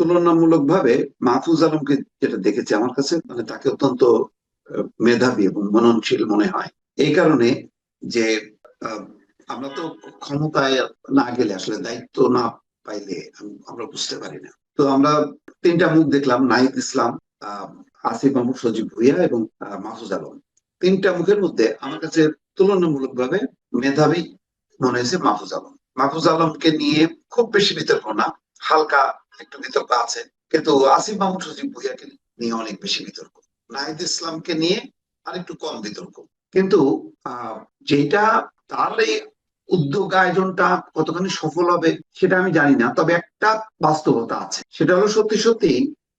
তুলনামূলক ভাবে মাহফুজ আলমকে যেটা দেখেছি আমার কাছে মানে তাকে অত্যন্ত মেধাবী এবং মননশীল মনে হয়। এই কারণে যে আহ, আমরা তো ক্ষমতায় না গেলে আসলে দায়িত্ব না পাইলে আমরা বুঝতে পারি না। তো আমরা তিনটা মুখ দেখলাম, নাহিদ ইসলাম, আহ আসিফ মাহমুদ সজীব ভুইয়া এবং মাহফুজ আলম। তিনটা মুখের মধ্যে আমার কাছে তুলনামূলক ভাবে মেধাবী মনে হয়েছে মাহফুজ আলম। মাহফুজ আলমকে নিয়ে খুব বেশি বিতর্ক না, হালকা একটু বিতর্ক আছে, কিন্তু আসিফ মাহমুদ সজীব ভুইয়াকে নিয়ে অনেক বেশি বিতর্ক। নাহিদ ইসলামকে নিয়ে আরেকটু কম বিতর্ক। কিন্তু আহ যেটা তার এই উদ্যোগ আয়োজনটা কতখানি সফল হবে সেটা আমি জানি না, তবে একটা বাস্তবতা আছে, সেটা হলো সত্যি সত্যি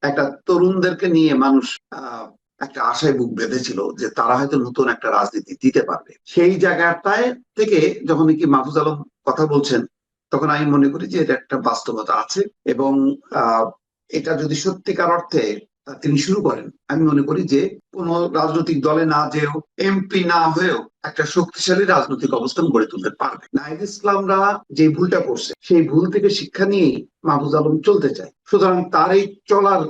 একটা তরুণদেরকে নিয়ে মানুষ আহ একটা আশায় বুক বেঁধেছিল যে তারা হয়তো নতুন একটা রাজনীতি দিতে পারবে। সেই জায়গাটায় থেকে যখন কি মাহফুজ আলম কথা বলছেন, তখন আমি মনে করি যে এটা একটা বাস্তবতা আছে। এবং আহ এটা যদি সত্যিকার অর্থে তিনি শুরু করেন, আমি মনে করি যে কোন রাজনৈতিক দলে না যেও, এমপি না হয়েও একটা শক্তিশালী রাজনৈতিক অবস্থান গড়ে তুলতে পারবে। নাহিদ ইসলামরা যে ভুলটা করছে সেই ভুল থেকে শিক্ষা নিয়েই মাহফুজ আলম চলতে চায়। সুতরাং তার এই চলার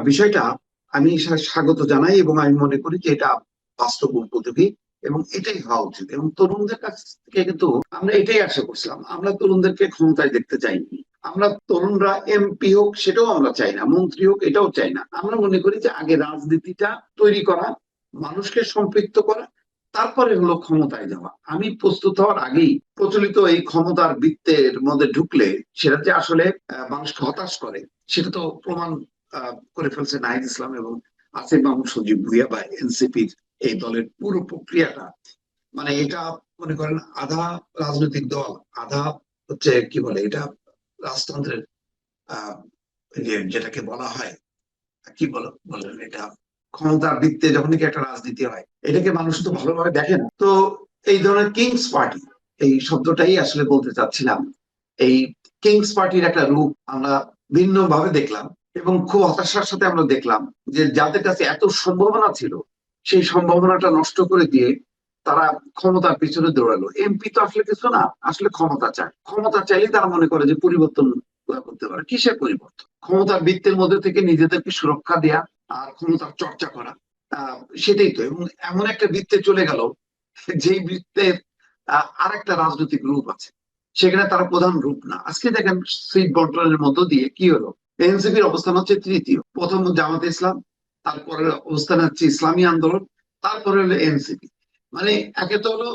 বিষয়টা আমি স্বাগত জানাই এবং আমি মনে করি যে এটা বাস্তব উপযোগী এবং এটাই হওয়া উচিত। এবং তরুণদের কাছ থেকে কিন্তু আমরা এটাই আশা করছিলাম, আমরা তরুণদেরকে ক্ষমতায় দেখতে চাইনি। আমরা তরুণরা এমপি হোক সেটাও আমরা চাই না, মন্ত্রী হোক এটাও চাই না। আমরা মনে করি যে আগে রাজনীতিটা তৈরি করা, মানুষকে সম্পৃক্ত করা, তারপরে হলো ক্ষমতায় যাওয়া। আমি প্রস্তুত হওয়ার আগেই প্রচলিত এই ক্ষমতার বৃত্তের মধ্যে ঢুকলে সেটা যে আসলে মানুষকে হতাশ করে সেটা তো প্রমাণ করে ফেলছে নাহিদ ইসলাম এবং আসিফ মাহমুদ সজীব ভুইয়া বা এনসিপির এই দলের পুরো প্রক্রিয়াটা। মানে এটা মনে করেন আধা রাজনৈতিক দল, আধা হচ্ছে কি বলে এটা রাজতন্ত্রের আহ যেটাকে বলা হয়, কি বলেন এটা, ক্ষমতার ভিত্তিতে যখন কি একটা রাজনীতি হয় এটাকে মানুষ তো ভালোভাবে দেখেন। তো এই ধরনের কিংস পার্টি, এই শব্দটাই আসলে বলতে চাচ্ছিলাম, এই কিংস পার্টির একটা রূপ আমরা ভিন্ন ভাবে দেখলাম। এবং খুব হতাশার সাথে আমরা দেখলাম যে যাদের কাছে এত সম্ভাবনা ছিল সেই সম্ভাবনাটা নষ্ট করে দিয়ে তারা ক্ষমতার পিছনে দৌড়ালো। এমপি তো আসলে কিছু না, আসলে ক্ষমতা চায়, ক্ষমতা চাইলে তারা মনে করে যে পরিবর্তন করতে পারে। কিসের পরিবর্তন? ক্ষমতার বৃত্তের মধ্যে থেকে নিজেদেরকে সুরক্ষা দেয়া আর ক্ষমতার চর্চা করা, সেটাই তো। এবং এমন একটা বৃত্তে চলে গেল যেই বৃত্তের আর একটা রাজনৈতিক রূপ আছে, সেখানে তারা প্রধান রূপ না। আজকে দেখেন সিট বন্টনের মধ্য দিয়ে কি হলো, এনসিপির অবস্থান হচ্ছে তৃতীয়, প্রথম জামাতে ইসলাম, তারপরে অবস্থান হচ্ছে ইসলামী আন্দোলন, তারপরে হলো এনসিপি। মানে একে তো হলো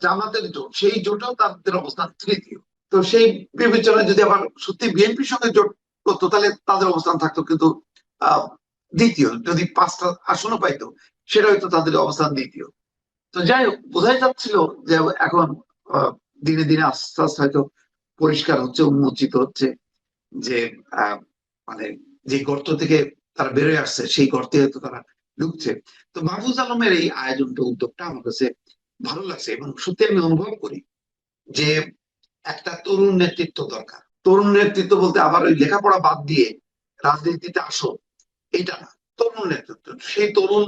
জামাতের জোট, সেই জোটেও তাদের অবস্থান তৃতীয়। তো সেই বিবেচনায় যদি আবার সত্যি বিএনপির সঙ্গে জোট করতো তাহলে তাদের অবস্থান থাকতো কিন্তু আহ দ্বিতীয়, যদি 5টা আসনও পাইতো সেটা হয়তো তাদের অবস্থান দ্বিতীয়। তো যাই হোক, বোঝাই যাচ্ছিল যে এখন আহ, দিনে দিনে আস্তে আস্তে হয়তো পরিষ্কার হচ্ছে, উন্মোচিত হচ্ছে যে আহ, মানে যে গর্ত থেকে তারা বেরোয় আসছে সেই গর্তে হয়তো তারা ঢুকছে। তো মাহফুজ আলমের এই আয়োজনটা, উদ্যোগটা আমার কাছে ভালো লাগছে এবং সত্যি আমি অনুভব করি যে একটা তরুণ নেতৃত্ব দরকার। তরুণ নেতৃত্ব বলতে আবার ওই লেখাপড়া বাদ দিয়ে রাজনীতিতে আসো এটা না, তরুণ নেতৃত্ব। সেই তরুণ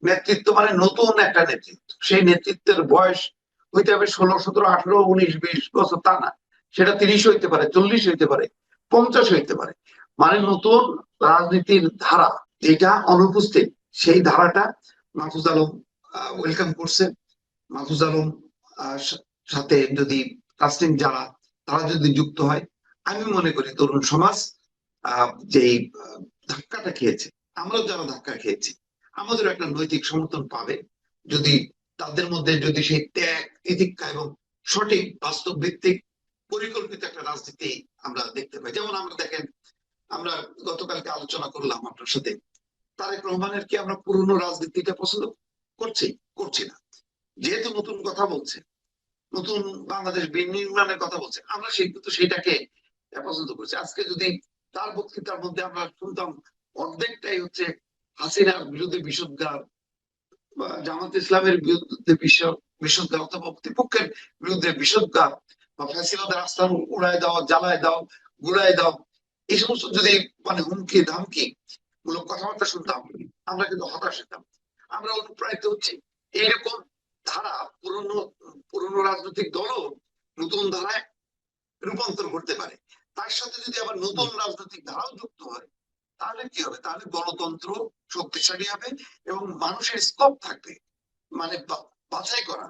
নেতৃত্ব মানে নতুন একটা নেতৃত্ব, সেই নেতৃত্বের বয়স হইতে হবে 16, 17, 18, 19, 20 বছর, তা না, সেটা 30 হইতে পারে, 40 হইতে পারে, 50 হইতে পারে। মানে নতুন রাজনীতির ধারা যেটা অনুপস্থিত, সেই ধারাটা মাহফুজ আলম ওয়েলকাম করছে। মাহফুজ আলম সাথে যদি কাস্টিং যারা, তারা যদি যুক্ত হয়, আমি মনে করি তরুণ সমাজ যেই ধাক্কাটা খেয়েছে, আমরাও যারা ধাক্কা খেয়েছি, আমাদের একটা নৈতিক সমর্থন পাবে যদি তাদের মধ্যে যদি সেই ত্যাগ, তিতিক্ষা এবং সঠিক বাস্তব ভিত্তিক পরিকল্পিত একটা রাজনীতি আমরা দেখতে পাই। যেমন আমরা দেখেন, আমরা গতকালকে আলোচনা করলাম আপনার সাথে, তারেক রহমানের কি আমরা পুরনো রাজনীতিটা পছন্দ করছি? করছি না। যেহেতু নতুন কথা বলছে, নতুন বাংলাদেশ বিনির্মাণের কথা বলছে, আমরা সেই কিন্তু সেটাকে পছন্দ করছি। আজকে যদি তার বক্তৃতার মধ্যে আমরা শুনতাম অর্ধেকটাই হচ্ছে হাসিনার বিরুদ্ধে বিষোদ্গার, বা জামাত ইসলামের বিরুদ্ধে বিষোদ্গার অথবা প্রতিপক্ষের বিরুদ্ধে বিষোদ্গার, বা ফ্যাসিবাদের আস্থান উড়াই দাও, জ্বালায় দাও, গুড়াই দাও, এই সমস্ত যদি মানে হুমকি ধামকি মূলক কথাবার্তা শুনতাম, আমরা কিন্তু হতাশ হতাম। আমরা অনুপ্রাণিত হচ্ছি এইরকম ধারা পুরনো পুরনো রাজনৈতিক দলও নতুন ধারায় রূপান্তর করতে পারে। তার সাথে যদি আবার নতুন রাজনৈতিক ধারাও যুক্ত হয়, তাহলে কি হবে? তাহলে গণতন্ত্র শক্তিশালী হবে এবং মানুষের স্কোপ থাকবে, মানে বাছাই করা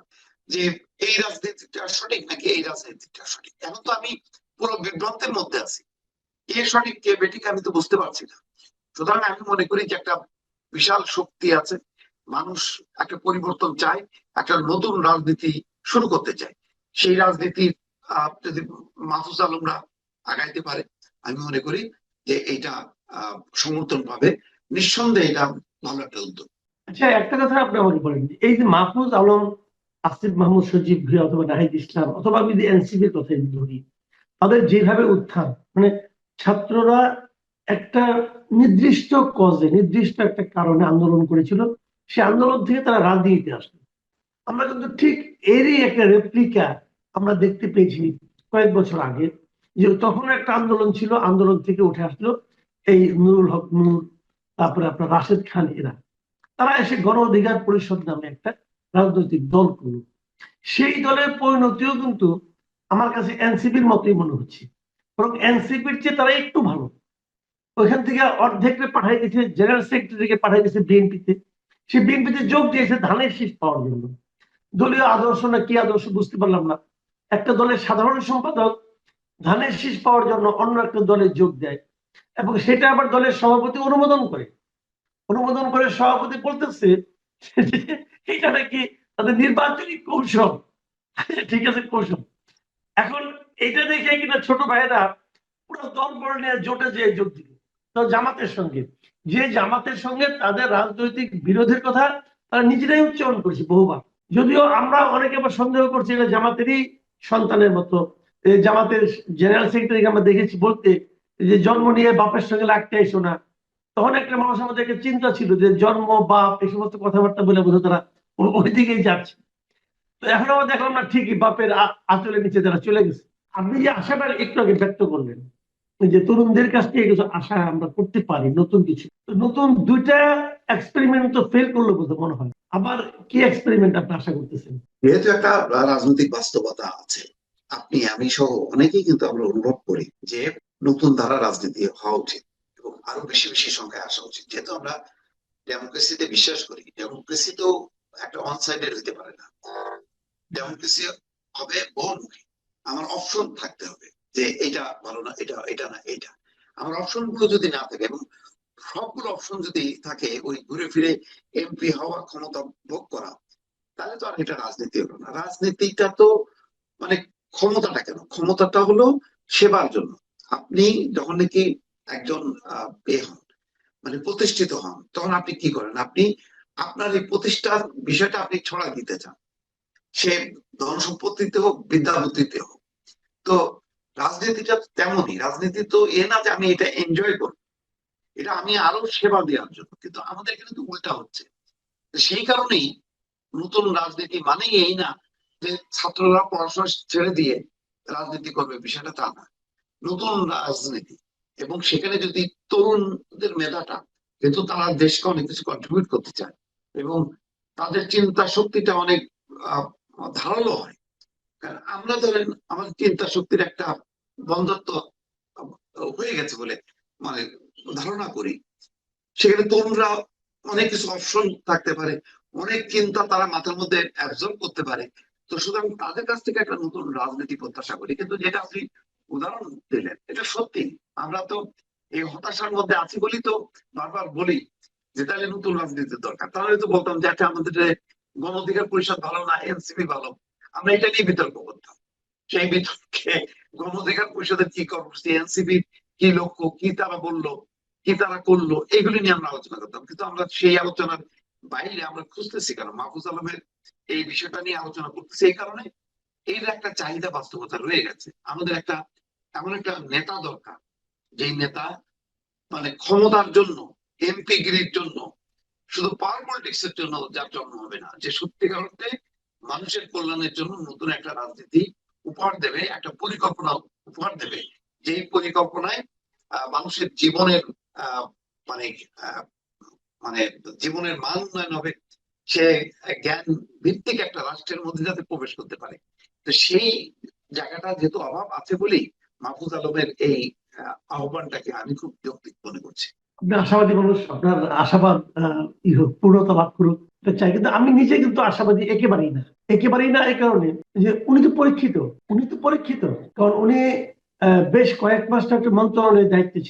যে এই রাজনীতিটা সঠিক নাকি এই রাজনীতিটা সঠিক। এখন তো আমি পুরো বিভ্রান্তের মধ্যে আছি, কে সঠিক কে বেঠিক আমি তো বুঝতে পারছি না। সুতরাং আমি মনে করি যে একটা বিশাল শক্তি আছে, মানুষ একটা পরিবর্তন চায়, একটা নতুন রাজনীতি শুরু করতে চায়। সেই রাজনীতি যদি মাহফুজ আলমরা আগাইতে পারে, আমি মনে করি যে এইটা সমর্থন পাবে। নিঃসন্দেহে এটা ভালো একটা উদ্যোগ। আচ্ছা, একটা কথা আপনি আমাকে বলেন, এই যে মাহফুজ আলম, আসিফ মাহমুদ সজীব ভুঁইয়া অথবা নাহিদ ইসলাম অথবা আমি যদি এনসিপির কথাই ধরি, তাদের যেভাবে উত্থান, মানে ছাত্ররা একটা নির্দিষ্ট কজে, নির্দিষ্ট একটা কারণে আন্দোলন করেছিল, সে আন্দোলন থেকে তারা রাজনীতিতে আসলো। আমরা কিন্তু ঠিক এরই একটা রেপ্লিকা আমরা দেখতে পেয়েছি কয়েক বছর আগে, যে তখন একটা আন্দোলন ছিল, আন্দোলন থেকে উঠে আসলো এই নুরুল হক নূর, তারপরে আপনার রাশেদ খান, এরা তারা এসে গণ অধিকার পরিষদ নামে একটা রাজনৈতিক দল করল। সেই দলের পরিণতিও কিন্তু আমার কাছে এনসিপির মতোই মনে হচ্ছে, বরং এনসিপির চেয়ে তারা একটু ভালো। ওইখান থেকে অর্ধেককে পাঠাই দিয়েছে, জেনারেল সেক্রেটারিকে পাঠাই দিয়েছে বিএনপিতে। সে বিএনপিতে যোগ দিয়েছে ধানের শীষ পাওয়ার জন্য। দলীয় আদর্শ না কি আদর্শ বুঝতে পারলাম না, একটা দলের সাধারণ সম্পাদক ধানের শীষ পাওয়ার জন্য অন্য একটা দলে যোগ দেয় এবং সেটা আবার দলের সভাপতি অনুমোদন করে। সভাপতি বলতেছে এটা নাকি তাদের নির্বাচনী কৌশল। ঠিক আছে, কৌশল। এখন এটা দেখে কিনা ছোট ভাইয়েরা পুরো দল বড় নিয়ে জোটে যেয়ে যোগ দিল তো জামাতের সঙ্গে, যে জামাতের সঙ্গে তাদের রাজনৈতিক বিরোধের কথা তারা নিজেরাই উচ্চারণ করেছে বহুবার। যদিও আমরা অনেকে আবার সন্দেহ করছি এটা জামাতেরই সন্তানের মতো। জামাতের জেনারেল সেক্রেটারিকে আমরা দেখেছি বলতে যে জন্ম নিয়ে বাপের সঙ্গে লাগতে এসো না। তখন একটা মানুষের মধ্যে একটা চিন্তা ছিল যে জন্ম বাপ এই সমস্ত কথাবার্তা বলে বোধ তারা ওই দিকেই যাচ্ছে। তো এখন আমরা দেখলাম না, ঠিকই বাপের আঁচলের নিচে তারা চলে গেছে। আপনি যে আশাটা একটু আগে ব্যক্ত করলেন যে তরুণদের কাছ থেকে কিছু আশা আমরা করতে পারি, নতুন কিছু, নতুন দুইটা এক্সপেরিমেন্ট তো ফেল করলো বলতে মনে হয়। আবার কি এক্সপেরিমেন্ট আপনি আশা করতেছেন? যেহেতু একটা রাজনৈতিক বাস্তবতা আছে, আপনি আমি সহ অনেকেই কিন্তু আমরা অনুভব করি যে নতুন ধারা রাজনীতি হওয়া উচিত এবং আরো বেশি বেশি সংখ্যায় আসা উচিত। যেহেতু আমরা ডেমোক্রেসিতে বিশ্বাস করি, ডেমোক্রেসি তো একটা ওয়ান সাইডেড হতে পারে না। ডেমোক্রেসি হবে বহুমুখী। আমার অপশন থাকতে হবে যে এটা ভালো না, এটা এটা না এটা। আমার অপশন গুলো যদি না থাকে এবং সবগুলো অপশন যদি থাকে ওই ঘুরে ফিরে এমপি হওয়ার ক্ষমতা ভোগ করা, তাহলে তো আর এটা রাজনীতি হলো না। রাজনীতিটা তো মানে ক্ষমতাটা কেন, ক্ষমতাটা হলো সেবার জন্য। আপনি যখন নাকি একজন হন, মানে প্রতিষ্ঠিত হন, তখন আপনি কি করেন? আপনি আপনার এই প্রতিষ্ঠার বিষয়টা আপনি ছড়া দিতে চান, সে ধন সম্পত্তিতে হোক বিদ্যা বুদ্ধিতে হোক। তো রাজনীতিটা তেমনই। রাজনীতি তো এ না যে আমি এটা এনজয় করব, এটা আমি আরো সেবা দেওয়ার জন্য। কিন্তু আমাদের এখানে তো উল্টা হচ্ছে। সেই কারণেই নতুন রাজনীতি মানেই এই না যে ছাত্ররা পড়াশোনা ছেড়ে দিয়ে রাজনীতি করবে, বিষয়টা তা না। নতুন রাজনীতি, এবং সেখানে যদি তরুণদের মেধাটা, যেহেতু তারা দেশকে অনেক কিছু কন্ট্রিবিউট করতে চায় এবং তাদের চিন্তা শক্তিটা অনেক ধারালো হয়। কারণ আমরা ধরেন আমাদের চিন্তা শক্তির একটা বন্ধত্ব হয়ে গেছে বলে মানে ধারণা করি। সেখানে তরুণরা অনেক কিছু অপশন থাকতে পারে, অনেক চিন্তা তারা মাথার মধ্যে অ্যাবজর্ব করতে পারে। তো সুতরাং তাদের কাছ থেকে একটা নতুন রাজনীতি প্রত্যাশা করি। কিন্তু যেটা আপনি উদাহরণ দিলেন এটা সত্যি। আমরা তো এই হতাশার মধ্যে আছি বলি তো বারবার বলি যে তাহলে নতুন রাজনীতির দরকার। তাহলে তো বলতাম যে একটা আমাদের গণ অধিকার পরিষদ ভালো না এনসিপি ভালো, আমরা এটা নিয়ে বিতর্ক করতাম। সেই বিতর্কে গণ অধিকার পরিষদের কি কর্মসূচি, এনসিপি কি লক্ষ্য, কি তারা বললো, কি তারা করলো, এগুলি নিয়ে আমরা আলোচনা করতাম। কিন্তু আমরা সেই আলোচনার বাইরে আমরা খুঁজতেছি কারণ মাহফুজ আলমের এই বিষয়টা নিয়ে আলোচনা করতেছি এই কারণে এর একটা চাহিদা বাস্তবতা রয়ে গেছে। আমাদের একটা এমন একটা নেতা দরকার, যেই নেতা মানে ক্ষমতার জন্য, এমপি গিরির জন্য, শুধু পাওয়ার পলিটিক্স এর জন্য যার জন্ম হবে না, যে সত্যিকার অর্থে মানুষের কল্যাণের জন্য নতুন একটা রাজনীতি উপহার দেবে, একটা পরিকল্পনা উপহার দেবে, যেই পরিকল্পনায় মানুষের জীবনের আহ মানে আহ মানে জীবনের মান উন্নয়ন হবে, সে জ্ঞান ভিত্তিক একটা রাষ্ট্রের মধ্যে যাতে প্রবেশ করতে পারে। তো সেই জায়গাটা যেহেতু অভাব আছে বলেই মাহফুজ আলমের এই আহ্বানটাকে আমি খুব যৌক্তিক মনে করছি। আপনি আশাবাদী মানুষ, আপনার আশাবাদ পূর্ণতা লাভ করুক এটা চাই, কিন্তু আমি নিজে কিন্তু আশাবাদী একেবারেই না। একেবারেই না এই কারণে যে উনি তো পরীক্ষিত, কারণ উনি বেশ কয়েক মাস একটা মন্ত্রণালয়ের দায়িত্বে ছিলেন।